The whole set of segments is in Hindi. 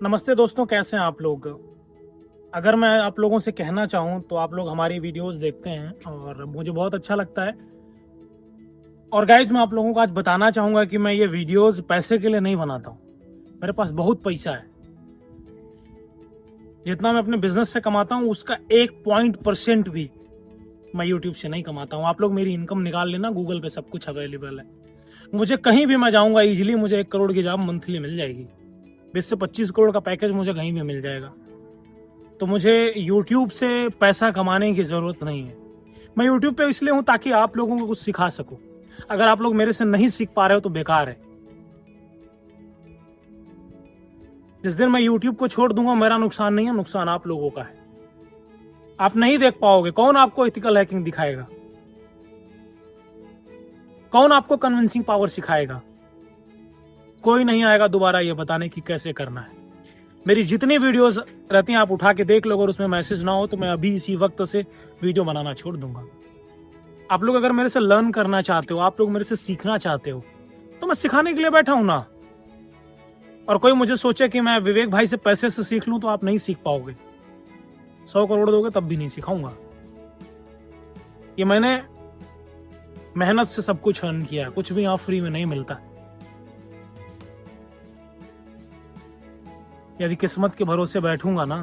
नमस्ते दोस्तों, कैसे हैं आप लोग। अगर मैं आप लोगों से कहना चाहूँ तो आप लोग हमारी वीडियोस देखते हैं और मुझे बहुत अच्छा लगता है। और गाइज, मैं आप लोगों को आज बताना चाहूँगा कि मैं ये वीडियोस पैसे के लिए नहीं बनाता हूँ। मेरे पास बहुत पैसा है। जितना मैं अपने बिजनेस से कमाता हूँ उसका 1% भी मैं यूट्यूब से नहीं कमाता हूँ। आप लोग मेरी इनकम निकाल लेना, गूगल पे सब कुछ अवेलेबल है। मुझे कहीं भी मैं जाऊँगा इजीली मुझे 1 करोड़ की जॉब मंथली मिल जाएगी। 20 से 25 करोड़ का पैकेज मुझे कहीं भी मिल जाएगा। तो मुझे YouTube से पैसा कमाने की ज़रूरत नहीं है। मैं YouTube पे इसलिए हूँ ताकि आप लोगों को कुछ सिखा सकूं। अगर आप लोग मेरे से नहीं सीख पा रहे हो तो बेकार है। जिस दिन मैं YouTube को छोड़ दूंगा मेरा नुकसान नहीं है, नुकसान आप लोगों का है। आप नहीं देख पाओगे। कौन आपको एथिकल हैकिंग दिखाएगा? कौन आपको कन्विंसिंग पावर सिखाएगा? कोई नहीं आएगा दोबारा ये बताने की कैसे करना है। मेरी जितनी वीडियोस रहती हैं आप उठा के देख लो, अगर उसमें मैसेज ना हो तो मैं अभी इसी वक्त से वीडियो बनाना छोड़ दूंगा। आप लोग अगर मेरे से लर्न करना चाहते हो, आप लोग मेरे से सीखना चाहते हो, तो मैं सिखाने के लिए बैठा हूं ना। और कोई मुझे सोचे कि मैं विवेक भाई से पैसे से सीख लूं तो आप नहीं सीख पाओगे। 100 करोड़ दोगे तब भी नहीं सिखाऊंगा। ये मैंने मेहनत से सब कुछ अर्न किया है, कुछ भी यहाँ फ्री में नहीं मिलता। यदि किस्मत के भरोसे बैठूंगा ना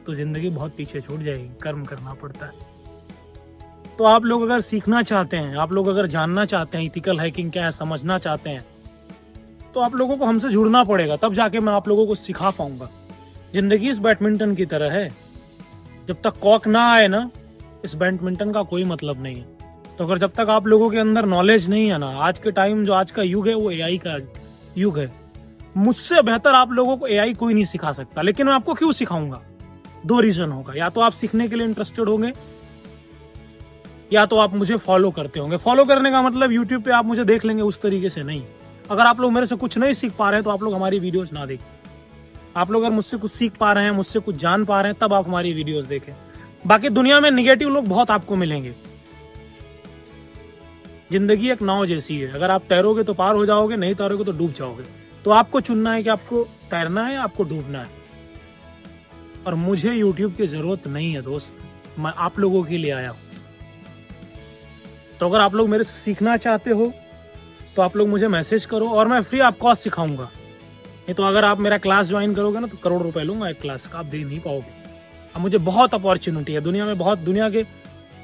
तो जिंदगी बहुत पीछे छूट जाएगी। कर्म करना पड़ता है। तो आप लोग अगर सीखना चाहते हैं, आप लोग अगर जानना चाहते हैं इथिकल हैकिंग क्या है, समझना चाहते हैं, तो आप लोगों को हमसे जुड़ना पड़ेगा। तब जाके मैं आप लोगों को सिखा पाऊंगा। जिंदगी इस बैडमिंटन की तरह है। जब तक कॉक ना आए ना, इस बैडमिंटन का कोई मतलब नहीं है। तो अगर जब तक आप लोगों के अंदर नॉलेज नहीं है ना, आज के टाइम जो आज का युग है वो एआई का युग है। मुझसे बेहतर आप लोगों को एआई कोई नहीं सिखा सकता। लेकिन मैं आपको क्यों सिखाऊंगा? 2 रीजन होगा। या तो आप सीखने के लिए इंटरेस्टेड होंगे, या तो आप मुझे फॉलो करते होंगे। फॉलो करने का मतलब यूट्यूब पे आप मुझे देख लेंगे, उस तरीके से नहीं। अगर आप लोग मेरे से कुछ नहीं सीख पा रहे हैं तो आप लोग हमारी वीडियोस ना देखें। आप लोग अगर मुझसे कुछ सीख पा रहे हैं, मुझसे कुछ जान पा रहे हैं, तब आप हमारी वीडियोस देखें। बाकी दुनिया में निगेटिव लोग बहुत आपको मिलेंगे। जिंदगी एक नाव जैसी है। अगर आप तैरोगे तो पार हो जाओगे, नहीं तैरोगे तो डूब जाओगे। तो आपको चुनना है कि आपको तैरना है या आपको डूबना है। और मुझे यूट्यूब की जरूरत नहीं है दोस्त, मैं आप लोगों के लिए आया हूं। तो अगर आप लोग मेरे से सीखना चाहते हो तो आप लोग मुझे मैसेज करो और मैं फ्री ऑफ कॉस्ट सिखाऊंगा। नहीं तो अगर आप मेरा क्लास ज्वाइन करोगे ना तो करोड़ रुपए लूंगा एक क्लास का, आप दे नहीं पाओगे। अब मुझे बहुत अपॉर्चुनिटी है दुनिया में, बहुत। दुनिया के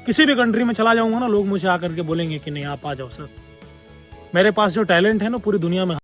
किसी भी कंट्री में चला जाऊंगा ना, लोग मुझे आकर के बोलेंगे कि नहीं आप आ जाओ सर। मेरे पास जो टैलेंट है ना पूरी दुनिया में